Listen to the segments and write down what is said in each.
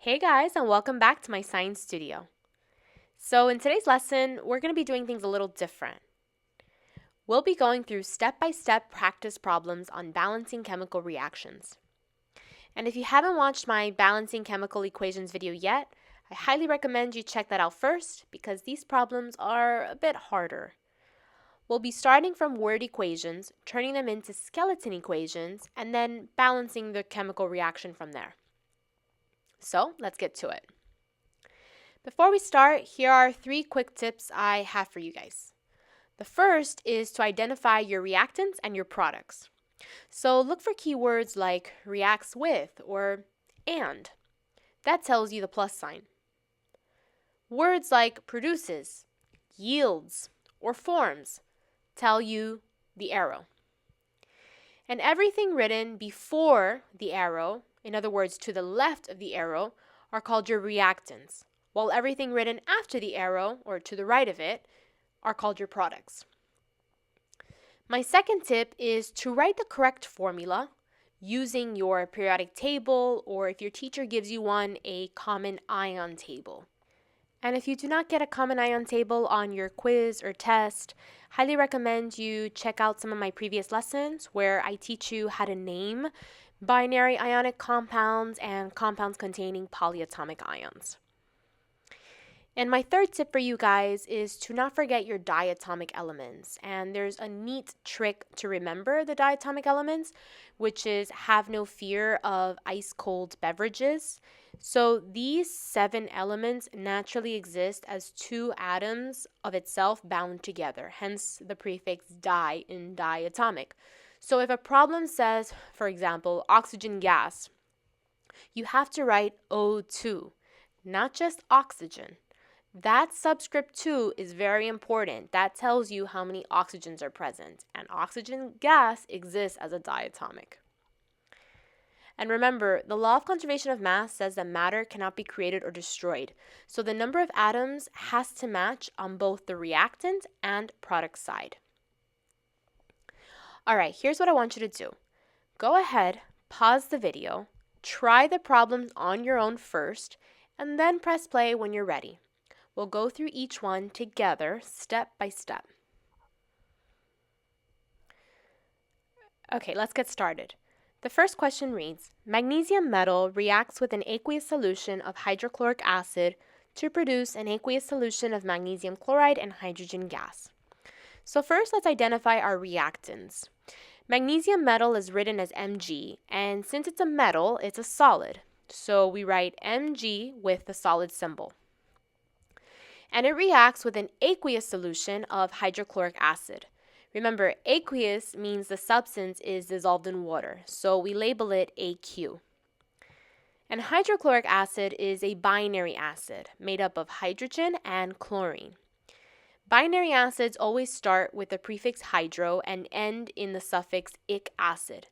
Hey guys, and welcome back to my science studio. So, in today's lesson, we're going to be doing things a little different. We'll be going through step-by-step practice problems on balancing chemical reactions. And if you haven't watched my balancing chemical equations video yet, I highly recommend you check that out first because these problems are a bit harder. We'll be starting from word equations, turning them into skeleton equations, and then balancing the chemical reaction from there. So, let's get to it. Before we start, here are 3 quick tips I have for you guys. The first is to identify your reactants and your products. So look for keywords like reacts with or and. That tells you the plus sign. Words like produces, yields, or forms tell you the arrow. And everything written before the arrow, in other words, to the left of the arrow, are called your reactants, while everything written after the arrow, or to the right of it, are called your products. My second tip is to write the correct formula using your periodic table, or if your teacher gives you one, a common ion table. And if you do not get a common ion table on your quiz or test, highly recommend you check out some of my previous lessons where I teach you how to name binary ionic compounds and compounds containing polyatomic ions. And my third tip for you guys is to not forget your diatomic elements. And there's a neat trick to remember the diatomic elements, which is have no fear of ice-cold beverages. So these 7 elements naturally exist as 2 atoms of itself bound together, hence the prefix di in diatomic. So if a problem says, for example, oxygen gas, you have to write O2, not just oxygen. That subscript 2 is very important. That tells you how many oxygens are present, and oxygen gas exists as a diatomic. And remember, the law of conservation of mass says that matter cannot be created or destroyed. So the number of atoms has to match on both the reactant and product side. All right, here's what I want you to do. Go ahead, pause the video, try the problems on your own first, and then press play when you're ready. We'll go through each one together, step by step. Okay, let's get started. The first question reads, magnesium metal reacts with an aqueous solution of hydrochloric acid to produce an aqueous solution of magnesium chloride and hydrogen gas. So first, let's identify our reactants. Magnesium metal is written as Mg, and since it's a metal, it's a solid. So we write Mg with the solid symbol. And it reacts with an aqueous solution of hydrochloric acid. Remember, aqueous means the substance is dissolved in water, so we label it AQ. And hydrochloric acid is a binary acid made up of hydrogen and chlorine. Binary acids always start with the prefix hydro and end in the suffix ic acid.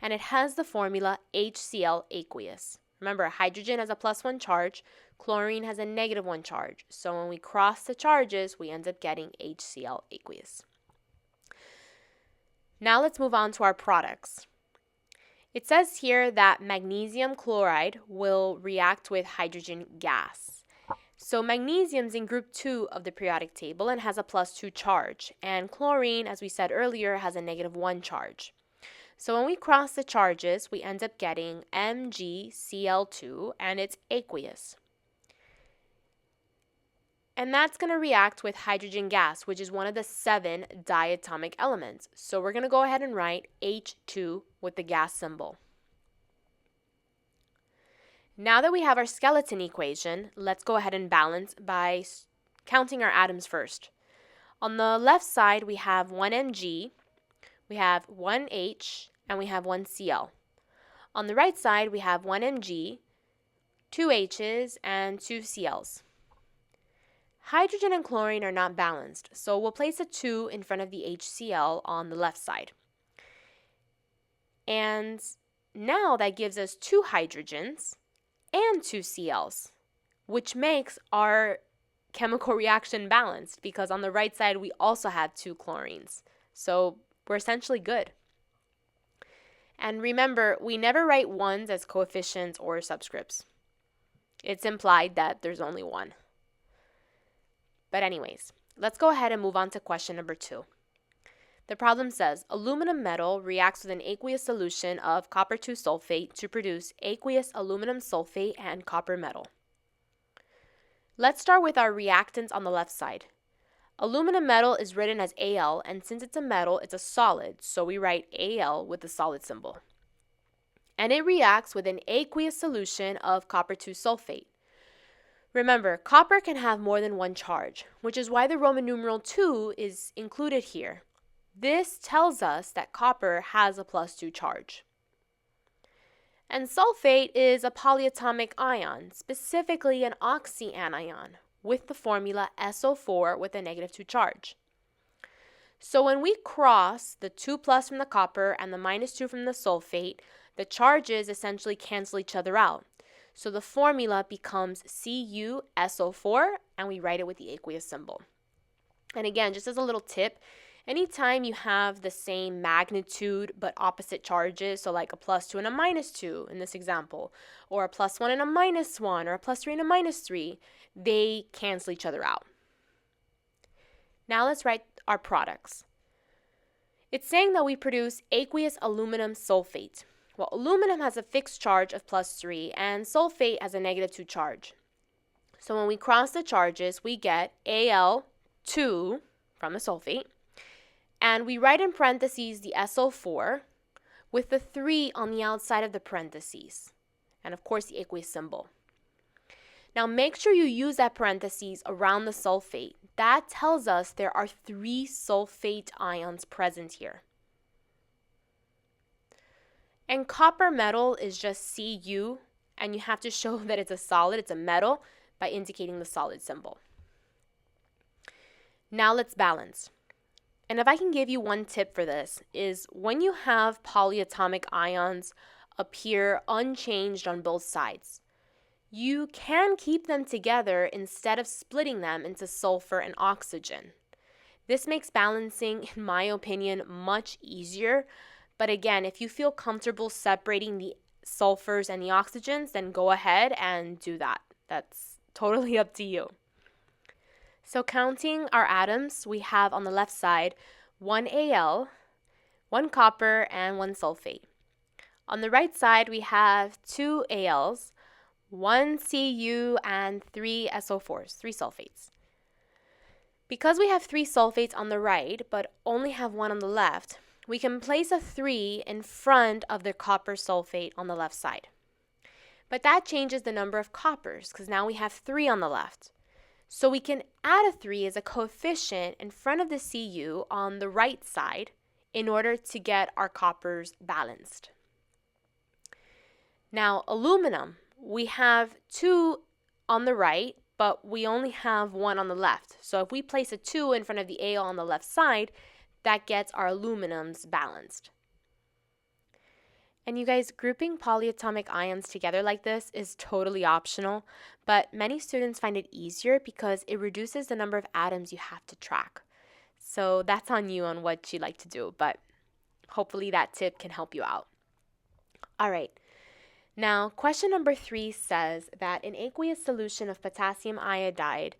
And it has the formula HCl aqueous. Remember, hydrogen has a +1 charge, chlorine has a -1 charge. So when we cross the charges, we end up getting HCl aqueous. Now let's move on to our products. It says here that magnesium chloride will react with hydrogen gas. So magnesium's in group 2 of the periodic table and has a +2 charge. And chlorine, as we said earlier, has a -1 charge. So when we cross the charges, we end up getting MgCl2, and it's aqueous. And that's going to react with hydrogen gas, which is one of the 7 diatomic elements. So we're going to go ahead and write H2 with the gas symbol. Now that we have our skeleton equation, let's go ahead and balance by counting our atoms first. On the left side, we have 1 Mg, we have 1 H, and we have 1 Cl. On the right side, we have 1 Mg, 2 H's, and 2 Cl's. Hydrogen and chlorine are not balanced, so we'll place a 2 in front of the HCl on the left side. And now that gives us 2 hydrogens and 2 Cl's, which makes our chemical reaction balanced because on the right side we also have 2 chlorines. So we're essentially good. And remember, we never write ones as coefficients or subscripts. It's implied that there's only one. But anyways, let's go ahead and move on to question number 2. The problem says, aluminum metal reacts with an aqueous solution of copper 2 sulfate to produce aqueous aluminum sulfate and copper metal. Let's start with our reactants on the left side. Aluminum metal is written as Al, and since it's a metal, it's a solid, so we write Al with the solid symbol. And it reacts with an aqueous solution of copper 2 sulfate. Remember, copper can have more than one charge, which is why the Roman numeral 2 is included here. This tells us that copper has a +2 charge. And sulfate is a polyatomic ion, specifically an oxyanion, with the formula SO4 with a -2 charge. So when we cross the 2+ from the copper and the -2 from the sulfate, the charges essentially cancel each other out. So the formula becomes CuSO4, and we write it with the aqueous symbol. And again, just as a little tip, anytime you have the same magnitude but opposite charges, so like a +2 and a -2 in this example, or a +1 and a -1, or a +3 and a -3, they cancel each other out. Now let's write our products. It's saying that we produce aqueous aluminum sulfate. Well, aluminum has a fixed charge of +3 and sulfate has a -2 charge. So when we cross the charges, we get Al2 from the sulfate, and we write in parentheses the SO4 with the 3 on the outside of the parentheses, and of course the aqueous symbol. Now make sure you use that parentheses around the sulfate. That tells us there are 3 sulfate ions present here. And copper metal is just Cu, and you have to show that it's a solid, it's a metal, by indicating the solid symbol. Now let's balance. And if I can give you one tip for this, is when you have polyatomic ions appear unchanged on both sides, you can keep them together instead of splitting them into sulfur and oxygen. This makes balancing, in my opinion, much easier. But again, if you feel comfortable separating the sulfurs and the oxygens, then go ahead and do that. That's totally up to you. So counting our atoms, we have on the left side 1 Al, 1 copper, and 1 sulfate. On the right side, we have 2 Als, 1 Cu, and 3 SO4s, 3 sulfates. Because we have 3 sulfates on the right, but only have 1 on the left, we can place a 3 in front of the copper sulfate on the left side. But that changes the number of coppers, because now we have 3 on the left. So we can add a 3 as a coefficient in front of the Cu on the right side in order to get our coppers balanced. Now, aluminum, we have 2 on the right, but we only have 1 on the left. So if we place a 2 in front of the Al on the left side, that gets our aluminums balanced. And you guys, grouping polyatomic ions together like this is totally optional, but many students find it easier because it reduces the number of atoms you have to track. So that's on you on what you like to do, but hopefully that tip can help you out. All right. Now, question number 3 says that an aqueous solution of potassium iodide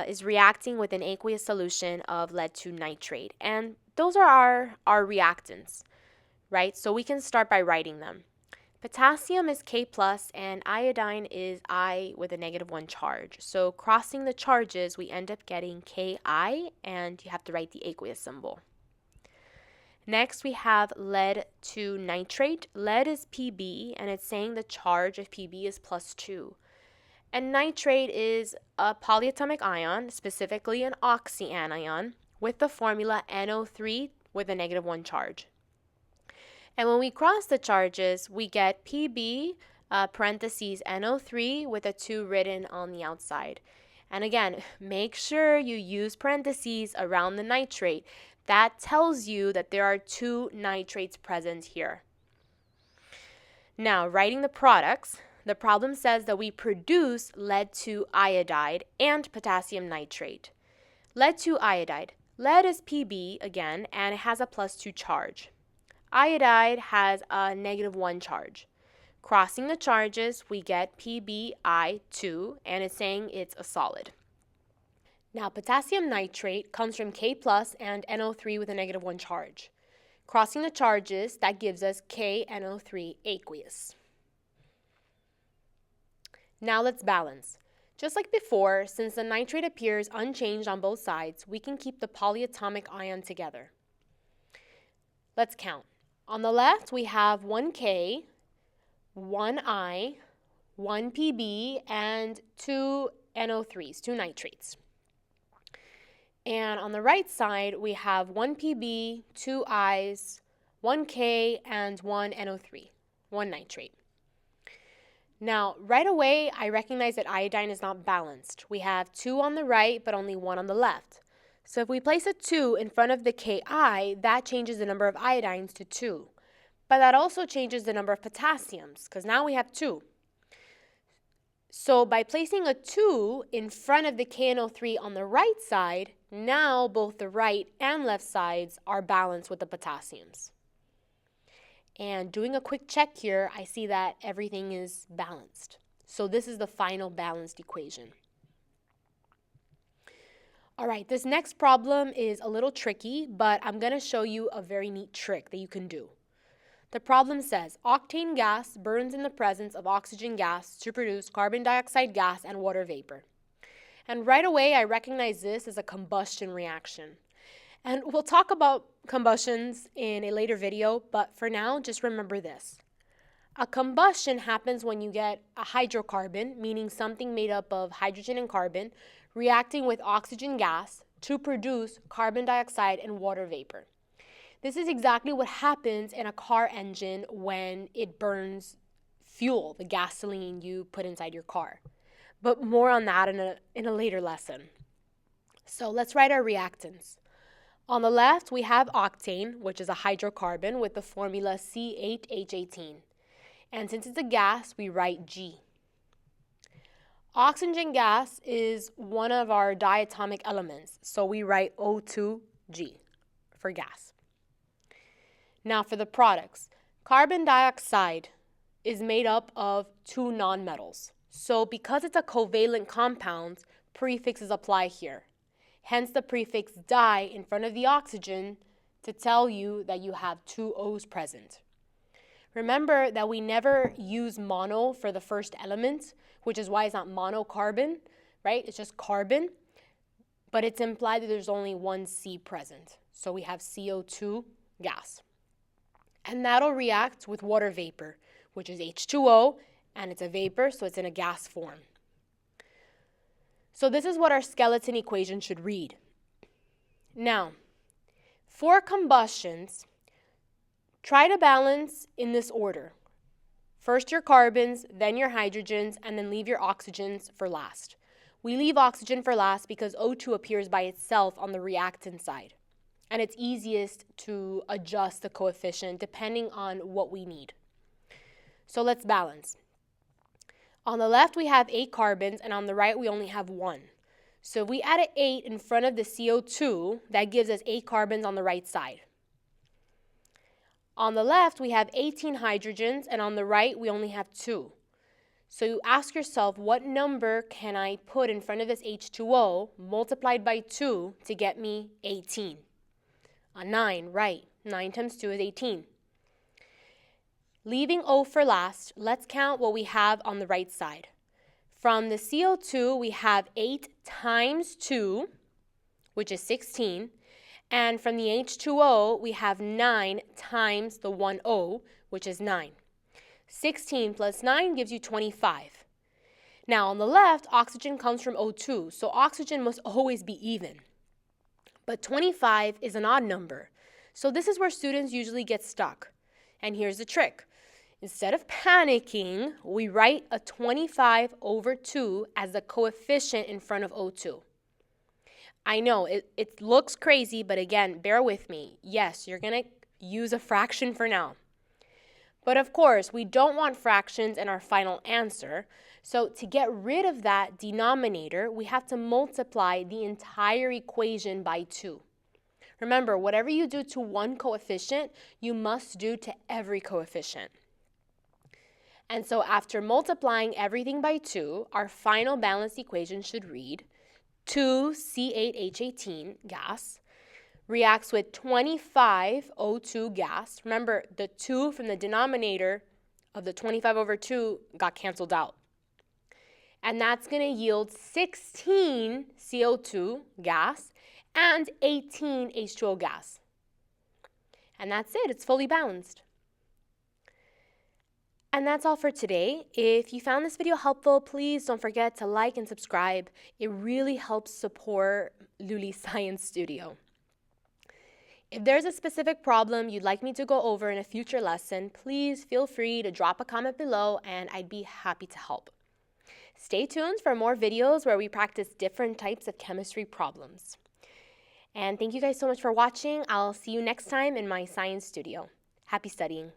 is reacting with an aqueous solution of lead 2 nitrate. And those are our reactants, right? So we can start by writing them. Potassium is K+, and iodine is I with a -1 charge. So crossing the charges, we end up getting Ki, and you have to write the aqueous symbol. Next, we have lead 2 nitrate. Lead is Pb, and it's saying the charge of Pb is +2. And nitrate is a polyatomic ion, specifically an oxyanion, with the formula NO3 with a -1 charge. And when we cross the charges, we get Pb, parentheses NO3 with a 2 written on the outside. And again, make sure you use parentheses around the nitrate. That tells you that there are 2 nitrates present here. Now, writing the products, the problem says that we produce lead 2 iodide and potassium nitrate. Lead 2 iodide. Lead is Pb again, and it has a +2 charge. Iodide has a -1 charge. Crossing the charges, we get PbI2, and it's saying it's a solid. Now, potassium nitrate comes from K plus and NO3 with a -1 charge. Crossing the charges, that gives us KNO3 aqueous. Now let's balance. Just like before, since the nitrate appears unchanged on both sides, we can keep the polyatomic ion together. Let's count. On the left, we have 1 K, 1 I, 1 Pb, and 2 NO3s, 2 nitrates. And on the right side, we have 1 Pb, 2 Is, 1 K, and 1 NO3, 1 nitrate. Now, right away, I recognize that iodine is not balanced. We have 2 on the right, but only 1 on the left. So if we place a 2 in front of the Ki, that changes the number of iodines to 2. But that also changes the number of potassiums, because now we have 2. So by placing a 2 in front of the KNO3 on the right side, now both the right and left sides are balanced with the potassiums. And doing a quick check here, I see that everything is balanced. So this is the final balanced equation. All right, this next problem is a little tricky, but I'm going to show you a very neat trick that you can do. The problem says, octane gas burns in the presence of oxygen gas to produce carbon dioxide gas and water vapor. And right away, I recognize this as a combustion reaction. And we'll talk about combustions in a later video, but for now, just remember this. A combustion happens when you get a hydrocarbon, meaning something made up of hydrogen and carbon, reacting with oxygen gas to produce carbon dioxide and water vapor. This is exactly what happens in a car engine when it burns fuel, the gasoline you put inside your car. But more on that in a later lesson. So let's write our reactants. On the left, we have octane, which is a hydrocarbon with the formula C8H18. And since it's a gas, we write G. Oxygen gas is one of our diatomic elements, so we write O2G for gas. Now for the products, carbon dioxide is made up of 2 nonmetals. So because it's a covalent compound, prefixes apply here. Hence the prefix di in front of the oxygen to tell you that you have 2 O's present. Remember that we never use mono for the first element, which is why it's not monocarbon, right? It's just carbon, but it's implied that there's only 1 C present. So we have CO2 gas. And that'll react with water vapor, which is H2O, and it's a vapor, so it's in a gas form. So this is what our skeleton equation should read. Now, for combustions, try to balance in this order. First your carbons, then your hydrogens, and then leave your oxygens for last. We leave oxygen for last because O2 appears by itself on the reactant side. And it's easiest to adjust the coefficient depending on what we need. So let's balance. On the left, we have 8 carbons, and on the right, we only have 1. So if we add an 8 in front of the CO2, that gives us 8 carbons on the right side. On the left, we have 18 hydrogens, and on the right, we only have 2. So you ask yourself, what number can I put in front of this H2O multiplied by 2 to get me 18? A 9, right. 9 times 2 is 18. Leaving O for last, let's count what we have on the right side. From the CO2, we have 8 times 2, which is 16. And from the H2O, we have 9 times the 1 O, which is 9. 16 plus 9 gives you 25. Now, on the left, oxygen comes from O2, so oxygen must always be even. But 25 is an odd number. So this is where students usually get stuck. And here's the trick. Instead of panicking, we write a 25 over 2 as the coefficient in front of O2. I know, it looks crazy, but again, bear with me. Yes, you're going to use a fraction for now. But of course, we don't want fractions in our final answer. So to get rid of that denominator, we have to multiply the entire equation by 2. Remember, whatever you do to one coefficient, you must do to every coefficient. And so after multiplying everything by 2, our final balanced equation should read 2C8H18 gas reacts with 25 O2 gas. Remember, the 2 from the denominator of the 25 over 2 got canceled out. And that's going to yield 16 CO2 gas and 18 H2O gas. And that's it. It's fully balanced. And that's all for today. If you found this video helpful, please don't forget to like and subscribe. It really helps support Luli's Science Studio. If there's a specific problem you'd like me to go over in a future lesson, please feel free to drop a comment below and I'd be happy to help. Stay tuned for more videos where we practice different types of chemistry problems. And thank you guys so much for watching. I'll see you next time in my science studio. Happy studying.